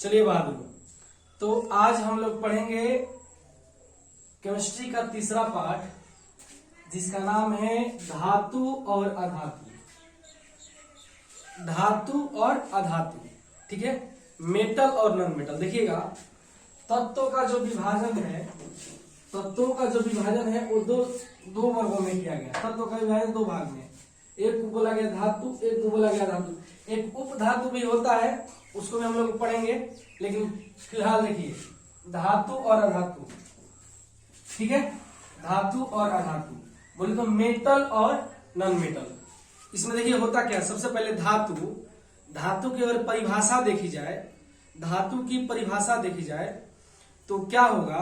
चलिए बहादुर, तो आज हम लोग पढ़ेंगे केमिस्ट्री का तीसरा पाठ, जिसका नाम है धातु और अधातु। धातु और अधातु, ठीक है। मेटल और नॉन मेटल। देखिएगा, तत्वों का जो विभाजन है वो दो वर्गों में किया गया। तत्वों का विभाजन दो भाग में, एक को बोला गया धातु, एक को बोला गया धातु। एक उप धातु भी होता है, उसको भी हम लोग पढ़ेंगे, लेकिन फिलहाल देखिए धातु और अधातु, ठीक है। धातु और अधातु बोले तो मेटल और नॉन मेटल। इसमें देखिए होता क्या है, सबसे पहले धातु की अगर परिभाषा देखी जाए, धातु की परिभाषा देखी जाए तो क्या होगा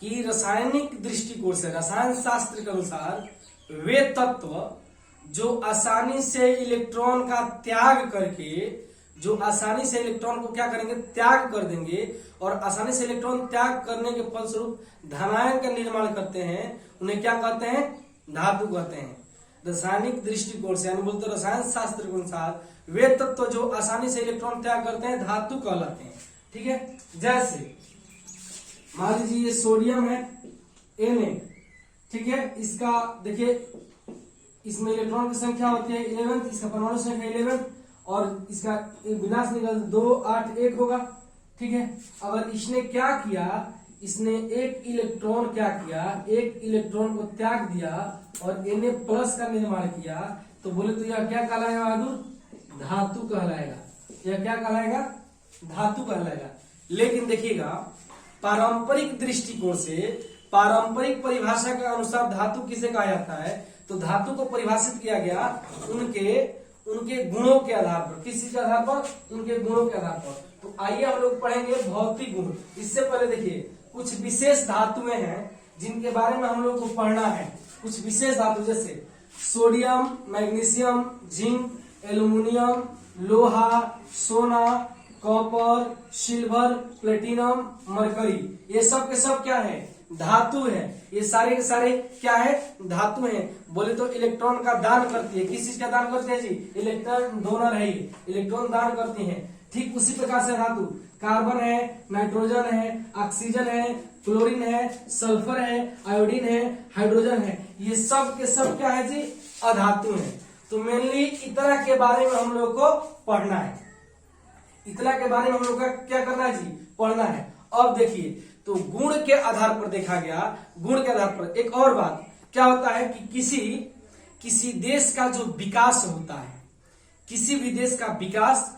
कि रासायनिक दृष्टिकोण से, रसायन शास्त्र के अनुसार वे तत्व जो आसानी से इलेक्ट्रॉन का त्याग करके, जो आसानी से इलेक्ट्रॉन को क्या करेंगे, त्याग कर देंगे, और आसानी से इलेक्ट्रॉन त्याग करने के फलस्वरूप धनायन का निर्माण करते हैं, उन्हें क्या कहते हैं, धातु कहते हैं। रासायनिक दृष्टिकोण से, यानी बोलते रसायन शास्त्र के अनुसार वे तत्व जो आसानी से इलेक्ट्रॉन त्याग करते हैं धातु कहलाते हैं, ठीक है। जैसे मान लीजिए ये सोडियम है Na, ठीक है। इसका देखिए, इसमें इलेक्ट्रॉन की संख्या होती है 11, इसका परमाणु संख्या 11, और इसका विनाश निकल 2 8 1 होगा, ठीक है। अगर इसने क्या किया, इसने एक इलेक्ट्रॉन एक इलेक्ट्रॉन को त्याग दिया और Na प्लस का निर्माण किया, तो बोले तो यह क्या कहलाएगा बहादुर, धातु कहलाएगा। यह क्या कहलाएगा, धातु कहलाएगा। लेकिन देखिएगा, पारंपरिक दृष्टिकोण से, पारंपरिक परिभाषा के अनुसार धातु किसे कहा जाता है, तो धातु को परिभाषित किया गया उनके गुणों के आधार पर। किस चीज के आधार पर, उनके गुणों के आधार पर। तो आइए हम लोग पढ़ेंगे भौतिक गुण। इससे पहले देखिए कुछ विशेष धातुएं हैं जिनके बारे में हम लोग को पढ़ना है। कुछ विशेष धातु जैसे सोडियम, मैग्नीशियम, जिंक, एल्युमिनियम, लोहा, सोना, कॉपर, सिल्वर, प्लेटिनम, मरकरी, ये सब के सब क्या है, धातु है। ये सारे के सारे क्या है, धातु हैं। बोले तो इलेक्ट्रॉन का दान करती है। किस चीज का दान करते हैं जी, इलेक्ट्रॉन डोनर है, इलेक्ट्रॉन दान करती है। ठीक उसी प्रकार से धातु कार्बन है, नाइट्रोजन है, ऑक्सीजन है, क्लोरीन है, सल्फर है, आयोडीन है, हाइड्रोजन है, ये सब के सब क्या है जी, अधातु है। तो मेनली इतना के बारे में हम लोग को पढ़ना है। इतना के बारे में हम लोग का क्या करना है जी, पढ़ना है। अब देखिए, तो गुण के आधार पर देखा गया, गुण के आधार पर एक और बात क्या होता है कि किसी देश का जो विकास होता है, किसी भी देश का विकास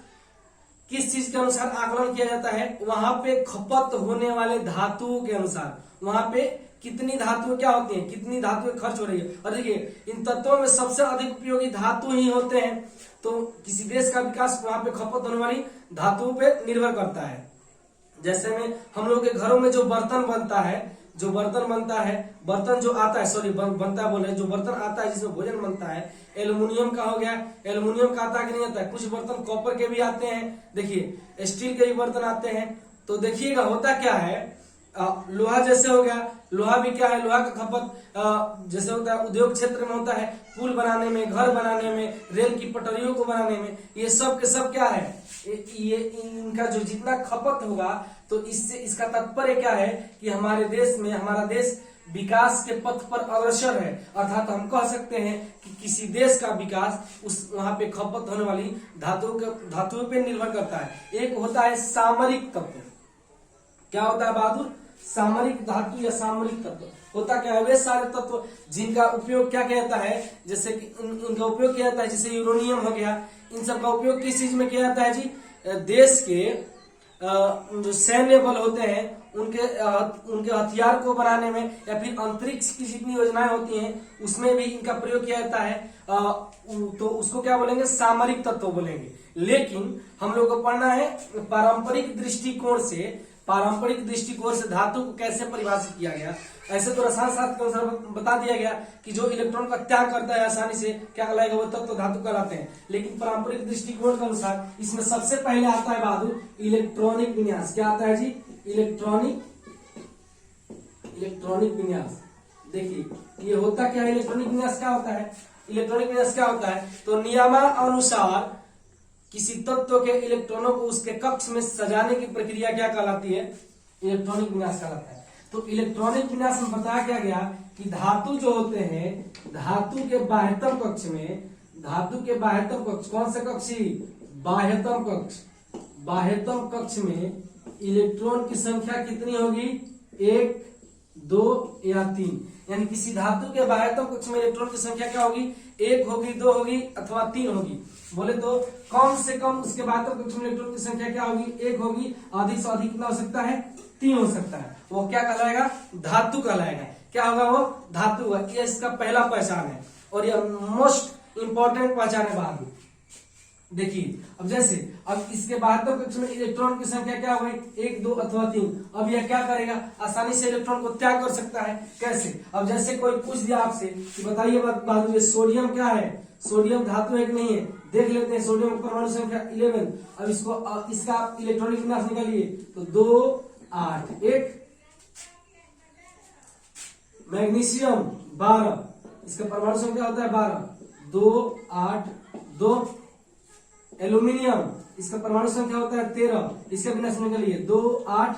किस चीज के अनुसार आकलन किया जाता है, वहां पे खपत होने वाले धातुओं के अनुसार, वहां पे कितनी धातुएं क्या होती हैं, कितनी धातुएं खर्च हो रही है। और देखिए, इन तत्वों में सबसे अधिक उपयोगी धातु ही होते हैं। तो किसी देश का विकास वहां पे खपत होने वाली धातुओं पे निर्भर करता है। जैसे में हम लोग के घरों में जो बर्तन बनता है, बर्तन जो आता है, सॉरी बनता है बोले, जो बर्तन आता है जिसमें भोजन बनता है, एल्युमिनियम का हो गया। एल्युमिनियम का आता है कि नहीं आता है, कुछ बर्तन कॉपर के भी आते हैं, देखिए स्टील के भी बर्तन आते हैं। तो देखिएगा होता क्या है, लोहा जैसे हो गया, लोहा भी क्या है, लोहा का खपत जैसे होता है उद्योग क्षेत्र में होता है, पुल बनाने में, घर बनाने में, रेल की पटरियों को बनाने में, ये सब के सब क्या है, ये इनका जो जितना खपत होगा, तो इससे इसका तात्पर्य क्या है कि हमारे देश में, हमारा देश विकास के पथ पर अग्रसर है। अर्थात हम कह सकते हैं कि किसी देश का विकास उस वहां पे खपत होने वाली धातुओं पे निर्भर करता है। एक होता है सामरिक तत्व। क्या होता है बहादुर, सामरिक धातु या सामरिक तत्व होता क्या है, वे सारे तत्व जिनका उपयोग क्या किया जाता है, जैसे कि उनका उपयोग किया जाता है, जैसे यूरेनियम हो गया, इन सब का उपयोग किस चीज में किया जाता है जी, देश के जो सैन्य बल होते हैं उनके हथियार को बनाने में, या फिर अंतरिक्ष की जितनी योजनाएं होती हैं उसमें भी इनका प्रयोग किया जाता है। तो उसको क्या बोलेंगे, सामरिक तत्व बोलेंगे। लेकिन हम लोग को पढ़ना है पारंपरिक दृष्टिकोण से धातु को कैसे परिभाषित किया गया। ऐसे तो रसायन शास्त्र के अनुसार बता दिया गया कि जो इलेक्ट्रॉन का त्याग करता है आसानी से, क्या कहलाएगा, वो तत्व धातु कहलाते हैं। लेकिन पारंपरिक दृष्टिकोण के अनुसार इसमें सबसे पहले आता है बहादुर इलेक्ट्रॉनिक विन्यास। क्या आता है जी, इलेक्ट्रॉनिक विन्यास। देखिए ये होता क्या है, इलेक्ट्रॉनिक विन्यास क्या होता है, तो नियमानुसार किसी तत्व के इलेक्ट्रॉनों को उसके कक्ष में सजाने की प्रक्रिया क्या कहलाती है? इलेक्ट्रॉनिक विन्यास कहलाता है। तो इलेक्ट्रॉनिक विन्यास में बताया क्या गया कि धातु जो होते हैं, धातु के बाह्यतम कक्ष में, धातु के बाह्यतम कक्ष, कौन सा कक्ष? बाह्यतम कक्ष। बाह्यतम कक्ष में इलेक्ट्रॉन की संख्या कितनी होगी? 1, 2 या 3। यानी किसी धातु के बाह्यतम कक्ष में इलेक्ट्रॉन की संख्या क्या होगी? 1 होगी, 2 होगी अथवा 3 होगी। बोले तो कम से कम उसके बाह्यतम कक्ष में इलेक्ट्रॉन की संख्या क्या होगी? 1 होगी। अधिक से अधिक कितना हो सकता है? 3 हो सकता है। वो क्या कहलाएगा? धातु कहलाएगा। क्या होगा? वो धातु होगा। ये इसका पहला पहचान है और यह मोस्ट इंपॉर्टेंट पहचान है बहादुर। देखिए अब जैसे अब इसके बाह्यतम कक्ष में इलेक्ट्रॉन की संख्या क्या हो गई? 1, 2 अथवा 3। अब यह क्या करेगा? आसानी से इलेक्ट्रॉन को त्याग कर सकता है। कैसे? अब जैसे कोई पूछ दिया आपसे कि बताइए बहादुर, ये सोडियम क्या है? सोडियम धातु है कि नहीं है? देख लेते हैं। सोडियम की परमाणु संख्या 11। अब इसका आप इलेक्ट्रॉनिक विन्यास निकालिए तो 2, 8, 1। मैग्नीशियम 12, इसका परमाणु संख्या होता है 12, 2, 8, 2। एल्यूमिनियम, इसका परमाणु संख्या होता है 13, इसका विन्यास निकालिए 2, 8,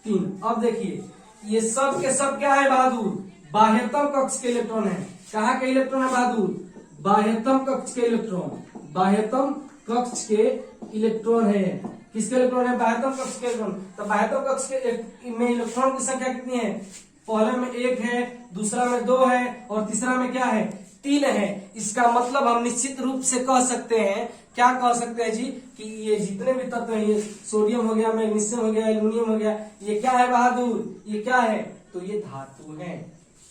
3। अब देखिए ये सब के सब क्या है बहादुर? बाह्यतम कक्ष के इलेक्ट्रॉन है। कहाँ के इलेक्ट्रॉन है बहादुर? बाह्यतम कक्ष के इलेक्ट्रॉन। बाह्यतम कक्ष के इलेक्ट्रॉन है। किसके इलेक्ट्रॉन है? बाह्यतम कक्ष के इलेक्ट्रॉन। तो बाह्यतम कक्ष के में इलेक्ट्रॉन की संख्या कितनी है? पहले में 1 है, दूसरा में 2 है और तीसरा में क्या है? 3 है। इसका मतलब हम निश्चित रूप से कह सकते हैं, क्या कह सकते हैं जी, कि ये जितने भी तत्व हैं, ये सोडियम हो गया, मैग्नीशियम हो गया, एल्यूमिनियम हो गया, ये क्या है बहादुर? ये क्या है? तो ये धातु है।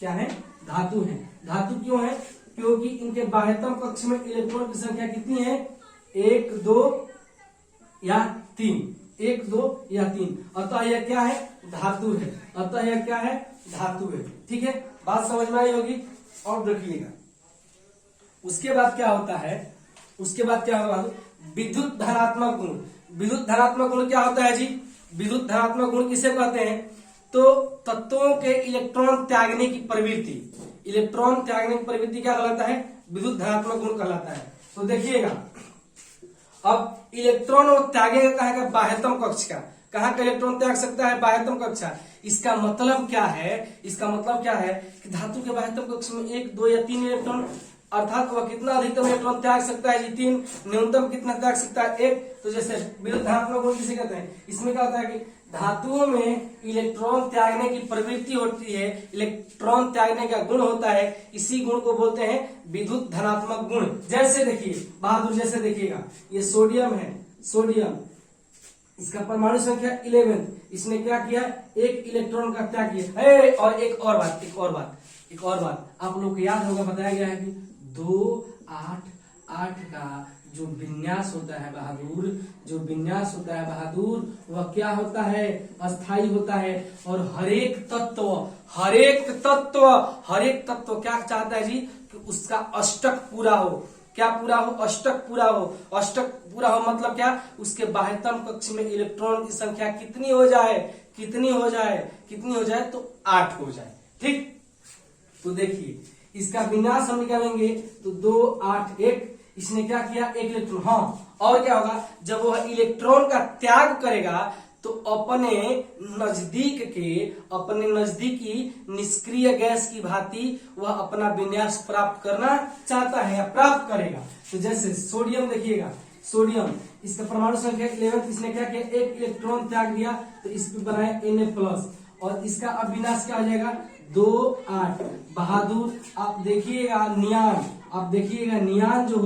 क्या है? धातु है। धातु क्यों है? क्योंकि इनके बाह्यतम कक्ष में इलेक्ट्रॉन की संख्या कितनी है? 1, 2 या 3। 1, 2 या 3। अतः यह क्या है? धातु है। अतः यह क्या है? धातु है। ठीक है, बात समझ में आई होगी। और देखिएगा उसके बाद क्या होता है? उसके बाद क्या होगा? विद्युत धनात्मक गुण। विद्युत धनात्मक गुण क्या होता है जी? विद्युत धनात्मक गुण किसे कहते हैं? तो तत्वों के इलेक्ट्रॉन त्यागने की प्रवृत्ति। इलेक्ट्रॉन त्यागने की प्रवृत्ति क्या कहलाता है? विद्युत धनात्मक गुण कहलाता है। तो देखिएगा अब इलेक्ट्रॉन वो त्यागेगा कहाँ का? बाह्यतम कक्ष का। कहाँ का इलेक्ट्रॉन त्याग सकता है? बाह्यतम कक्ष का। इसका मतलब क्या है? इसका मतलब क्या है कि धातु के बाह्यतम कक्ष में 1, 2 या 3 इलेक्ट्रॉन, अर्थात वह कितना अधिकतम इलेक्ट्रॉन त्याग सकता है जी? 3। न्यूनतम कितना त्याग सकता है? 1। तो जैसे विद्युत धनात्मक गुण किसे कहते हैं? इसमें क्या होता है कि धातुओं में इलेक्ट्रॉन त्यागने की प्रवृत्ति होती है, इलेक्ट्रॉन त्यागने का गुण होता है। इसी गुण को बोलते हैं विद्युत धनात्मक गुण। जैसे देखिए बहादुर, जैसे देखिएगा ये सोडियम है। सोडियम, इसका परमाणु संख्या 11। इसने क्या किया? 1 इलेक्ट्रॉन का त्याग किया। और एक और बात आप लोग को याद होगा, बताया गया है कि 2, 8, 8 का जो विन्यास होता है बहादुर, जो विन्यास होता है बहादुर, वह क्या होता है? अस्थाई होता है। और हर एक तत्व क्या चाहता है जी? कि उसका अष्टक पूरा हो। क्या पूरा हो? अष्टक पूरा हो। अष्टक पूरा हो मतलब क्या? उसके बाह्यतम कक्ष में इलेक्ट्रॉन की संख्या कितनी हो जाए? कितनी हो जाए? तो 8 हो जाए। ठीक, तो देखिए इसका विन्यास हम निकालेंगे तो 2, 8, 1। इसने क्या किया? 1 इलेक्ट्रॉन। हाँ, और क्या होगा? जब वह इलेक्ट्रॉन का त्याग करेगा तो अपने नजदीकी निष्क्रिय गैस की भांति वह अपना विन्यास प्राप्त करना चाहता है या प्राप्त करेगा। तो जैसे सोडियम देखिएगा, सोडियम इसका परमाणु संख्या 11। इसने क्या किया? 1 इलेक्ट्रॉन त्याग दिया तो इस पे बनाया Na+। और इसका अब विनाश क्या हो जाएगा? 2, 8। बहादुर आप देखिएगा नियान जो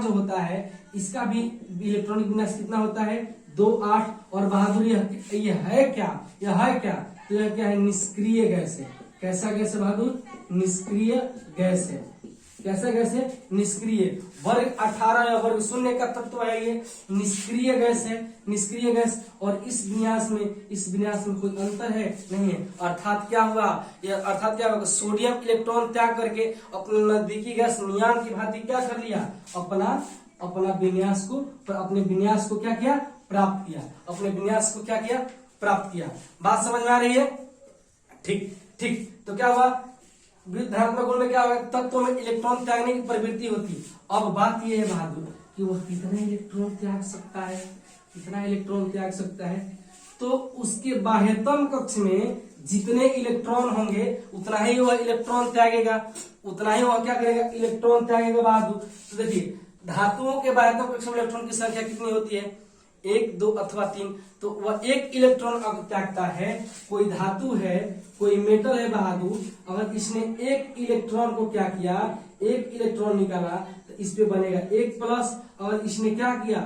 होता है, इसका भी इलेक्ट्रॉनिक विनाश कितना होता है? 2, 8। और बहादुर ये है क्या? तो यह क्या है? निष्क्रिय गैस है। कैसा गैस है बहादुर? निष्क्रिय गैस है। कैसा गैस है? निष्क्रिय। वर्ग 18 या वर्ग 0 का तत्व है ये। निष्क्रिय गैस है, निष्क्रिय गैस। और इस विन्यास में कोई अंतर है? नहीं है। अर्थात क्या हुआ? सोडियम इलेक्ट्रॉन त्याग करके अपने नजदीकी गैस नियान की भांति क्या कर लिया? अपने विन्यास को क्या किया? प्राप्त किया। अपने विन्यास को क्या किया? प्राप्त किया। बात समझ में आ रही है? ठीक। तो क्या हुआ? विद्युत धनात्मक गुण में क्या होगा? तत्व में इलेक्ट्रॉन त्यागने की प्रवृत्ति होती है। अब बात यह है बहादुर कि वह कितना इलेक्ट्रॉन त्याग सकता है, कितना इलेक्ट्रॉन त्याग सकता है। तो उसके बाह्यतम कक्ष में जितने इलेक्ट्रॉन होंगे उतना ही वह इलेक्ट्रॉन त्यागेगा, उतना ही वह क्या करेगा, इलेक्ट्रॉन त्यागेगा बहादुर। तो देखिए धातुओं के बाह्यतम कक्ष में इलेक्ट्रॉन की संख्या कितनी होती है, 1, 2 अथवा 3। तो वह 1 इलेक्ट्रॉन त्यागता है। कोई धातु है, कोई मेटल है बहादुर, अगर इसने 1 इलेक्ट्रॉन को क्या किया, 1 इलेक्ट्रॉन निकाला तो इस पे बनेगा 1 प्लस। अगर इसने क्या किया,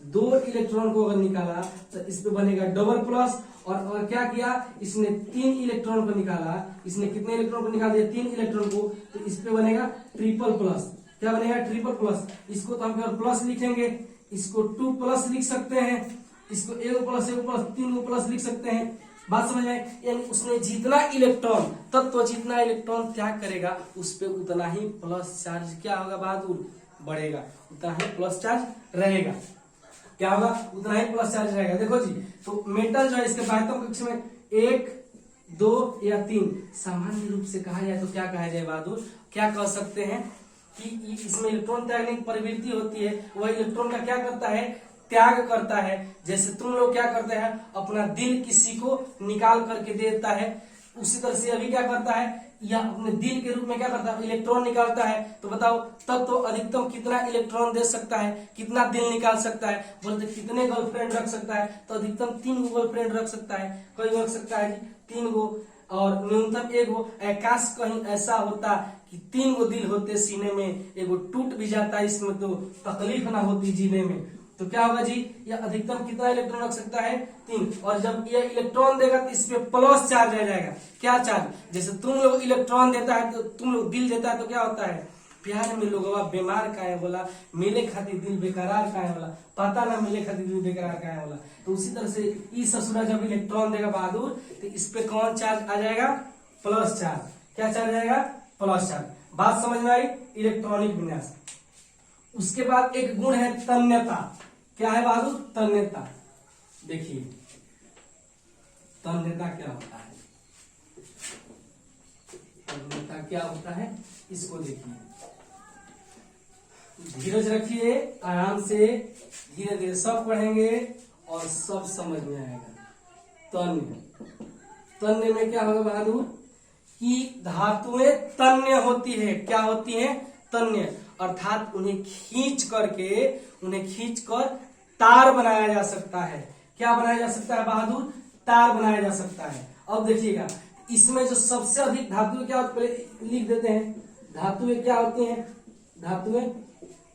2 इलेक्ट्रॉन को अगर निकाला तो इस पे बनेगा डबल प्लस। और क्या किया, इसने 3 इलेक्ट्रॉन को निकाला, इसने कितने इलेक्ट्रॉन को निकाल दिया, 3 इलेक्ट्रॉन को, तो इस पे बनेगा ट्रिपल प्लस। क्या बनेगा, ट्रिपल प्लस। इसको तो हम केवल प्लस लिखेंगे, इसको 2 प्लस लिख सकते हैं, इसको 1 प्लस 1 प्लस 3 प्लस लिख सकते हैं। बात समझ में, यानी उसने जितना इलेक्ट्रॉन तत्व जितना इलेक्ट्रॉन त्याग करेगा उस पे उतना ही प्लस चार्ज क्या होगा बहादुर, बढ़ेगा, उतना ही प्लस चार्ज रहेगा। क्या होगा, उतना ही प्लस चार्ज रहेगा। देखो जी, तो मेटल जो है इसके बाह्यतम कक्ष में 1, 2 या 3 सामान्य रूप से कहा जाए तो क्या कहा जाए बहादुर, क्या कह सकते हैं कि इसमें इलेक्ट्रॉन त्यागने की प्रवृत्ति होती है, वह इलेक्ट्रॉन का क्या करता है, त्याग करता है। जैसे तुम लोग क्या करते हैं, अपना दिल किसी को निकाल करके देता है, उसी तरह से अभी क्या करता है, या अपने दिल के रूप में क्या करता है, इलेक्ट्रॉन निकालता है। तो बताओ तब तो अधिकतम कितना इलेक्ट्रॉन दे सकता है, कितना दिल निकाल सकता है, बोलते कितने गर्लफ्रेंड रख सकता है, तो अधिकतम 3 गो गर्लफ्रेंड रख सकता है। कोई रख सकता है 3 गो, और न्यूनतम 1 गो। आकाश कहीं ऐसा होता कि 3 गो दिल होते सीने में, 1 गो टूट भी जाता है, इसमें तो तकलीफ ना होती जीने में। तो क्या होगा जी, यह अधिकतम कितना इलेक्ट्रॉन रख सकता है, 3। और जब यह इलेक्ट्रॉन देगा तो इस पे प्लस चार्ज आ जाएगा। क्या चार्ज, जैसे तुम लोग इलेक्ट्रॉन देता है तो तुम लोग दिल देता है तो क्या होता है, प्यार में लोग बीमार का है बोला, मिले खातिर दिल बेकरार का है बोला, पता ना मिले खातिर दिल बेकरार का है बोला। तो उसी तरह से इस ससुरा जब इलेक्ट्रॉन देगा बहादुर तो इस पे कौन चार्ज आ जाएगा, प्लस चार्ज। क्या चार्ज आएगा, प्लस चार्ज। बात समझ में आई, इलेक्ट्रॉनिक विन्यास। उसके बाद एक गुण है तन्यता। क्या है बहादुर, तन्यता। देखिए तन्यता क्या होता है, तन्यता क्या होता है, इसको देखिए, धीरज रखिए, आराम से धीरे धीरे सब पढ़ेंगे और सब समझ में आएगा। तन्य, तन्य में क्या होगा बहादुर, कि धातुएं तन्य होती है। क्या होती है, तन्य, अर्थात उन्हें खींच कर तार बनाया जा सकता है। क्या बनाया जा सकता है बहादुर, तार बनाया जा सकता है। अब देखिएगा इसमें जो सबसे अधिक धातुएं क्या होती है, पहले लिख देते हैं। धातुएं क्या होती हैं, धातुएं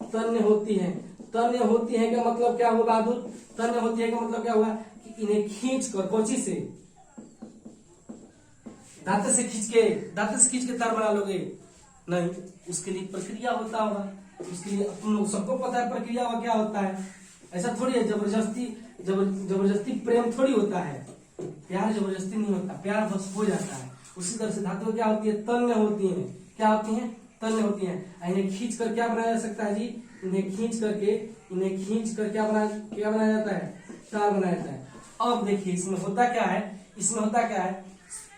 तन्य होती हैं। तन्य होती है का मतलब क्या हुआ बहादुर, तन्य होती है का मतलब क्या हुआ, कि इन्हें खींच कर, कोची से, दांत से खींच के तार बना लोगे, नहीं, उसके लिए प्रक्रिया होता होगा। उसके लिए तुम लोग सबको पता है प्रक्रिया क्या होता है। ऐसा थोड़ी है जबरदस्ती प्रेम थोड़ी होता है, प्यार जबरदस्ती नहीं होता, प्यार बस हो जाता है। उसी तरह से धातुएं क्या होती है, तन्य होती है। क्या होती है, तन्य होती है। इन्हें खींच कर क्या बनाया जा सकता है जी, इन्हें खींच कर क्या बनाया जाता है, तार बनाया जाता है। अब देखिए इसमें होता क्या है,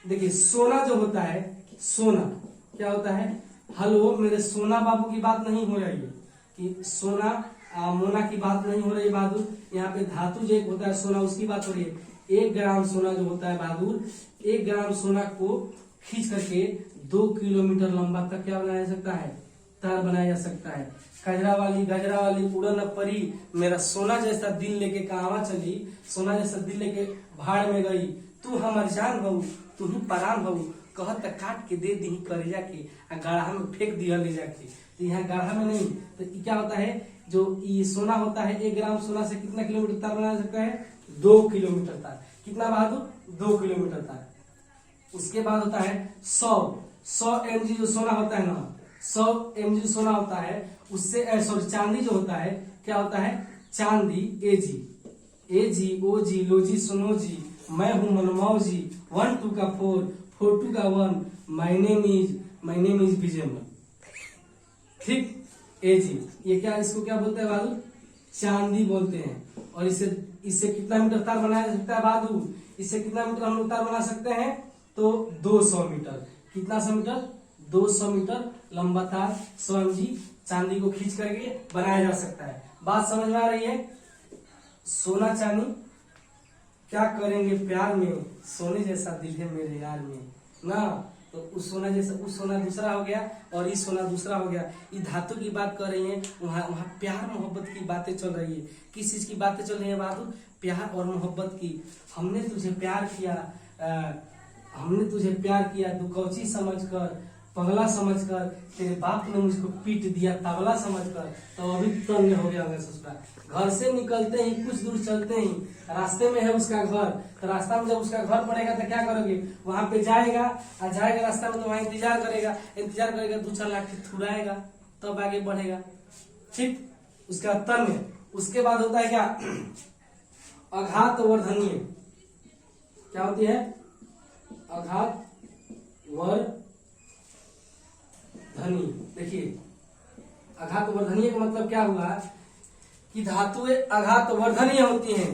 देखिए सोना जो होता है, सोना क्या होता है, हेलो मेरे सोना बाबू की बात नहीं हो रही है, कि सोना मोना की बात नहीं हो रही बहादुर, यहाँ पे धातु जो एक होता है सोना, उसकी बात हो रही है। 1 ग्राम सोना जो होता है बहादुर, 1 ग्राम सोना को खींच करके 2 किलोमीटर लंबा तक क्या बनाया जा सकता है, तार बनाया जा सकता है। गजरा वाली उड़न परी, मेरा सोना जैसा दिल लेके कहां चली, सोना जैसा दिल लेके भाड़ में गई, तू हमार जान बहू, तू ही परान बहू, कहत काट के दे दी करेजा के, गाढ़ा में फेंक दिया ले जाके। तो यहाँ गाढ़ा में नहीं, तो क्या होता है, जो ये सोना होता है, 1 ग्राम सोना से कितना किलोमीटर तार बनाया जा सकता है, 2 किलोमीटर तार। कितना बहादुर, 2 किलोमीटर तार। उसके बाद होता है 100 mg जो सोना होता है ना, 100 mg सोना होता है, उससे सॉरी चांदी जो होता है, क्या होता है, चांदी एजी ओजी लोजी सोनोजी, मैं हूं मनमौजी, 1 2 का 4 4 2 का 1, माय नेम इज विजयमल। ठीक, एजी, ये क्या, इसको क्या बोलते हैं बहादुर, चांदी बोलते हैं। और इससे कितना मीटर तार बनाया जा सकता है बहादुर, इससे कितना मीटर हम लोग तार बना सकते हैं, तो 200 मीटर। कितना 100 मीटर, 200 मीटर लंबा तार 100 mg चांदी को खींच करके बनाया जा सकता है। बात समझ में आ रही है? सोना चांदी क्या करेंगे प्यार में, सोने जैसा दिल है मेरे यार में ना। तो उस सोना जैसा, उस सोना दूसरा हो गया और इस सोना दूसरा हो गया। ये धातु की बात कर रही है, वहाँ वहाँ प्यार मोहब्बत की बातें चल रही है। किस चीज की बातें चल रही है बहादुर? प्यार और मोहब्बत की। हमने तुझे प्यार किया, हमने तुझे प्यार किया, तू कौची समझकर, पगला समझकर, तेरे बाप ने मुझको पीट दिया तबला समझकर। तो अभी तन्ने हो गया होगा ससुरा। घर से निकलते ही कुछ दूर चलते ही रास्ते में है उसका घर। तो रास्ता में जब उसका घर पड़ेगा तो क्या करोगे? वहां पे जाएगा और जाएगा रास्ता में, तो वहां इंतजार करेगा 2-4 लाठी थुड़ाएगा, तब आगे बढ़ेगा। ठीक, उसका तन्य। उसके बाद होता है क्या? आघात वर्धनीय। क्या होती है? आघात वर्धनीय। देखिए, आघात वर्धनीय का मतलब क्या हुआ कि धातुएं आघात वर्धनीय होती हैं।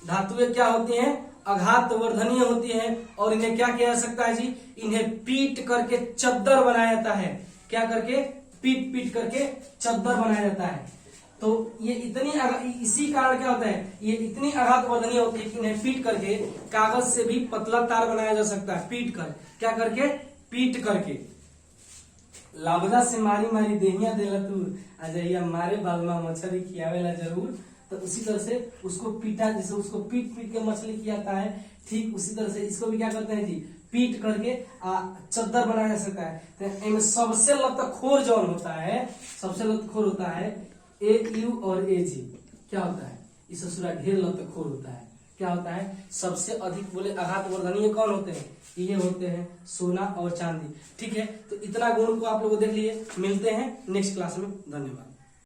धातुएं क्या होती हैं? आघात वर्धनीय होती हैं। और इन्हें क्या किया जा सकता है जी? इन्हें पीट करके चद्दर बनाया जाता है। क्या करके? पीट करके चद्दर बनाया जाता है। तो ये इतनी इसी कारण क्या होता है, ये इतनी आघात वर्धनीय होती है कि इन्हें पीट करके कागज से भी पतला तार बनाया जा सकता है। पीट कर, क्या करके? पीट करके। लाभदा से मारी मारी देहिया देला तू, अजैया मारे बालमा मछली खियावेला जरूर। तो उसी तरह से उसको पीटा, जैसे उसको पीट के मछली खिलाता है, ठीक उसी तरह से इसको भी क्या करते हैं जी? पीट करके चद्दर बनाया जा सकता है। तो इनमें सबसे लतखोर जौन होता है, सबसे लतखोर होता है AU और AG। क्या होता है? इस ससुरा ढेर लतखोर होता है। क्या होता है? सबसे अधिक बोले आघात वर्धनीय कौन होते हैं? ये होते हैं सोना और चांदी। ठीक है, तो इतना गुण को आप लोग देख लिए। मिलते हैं नेक्स्ट क्लास में। धन्यवाद।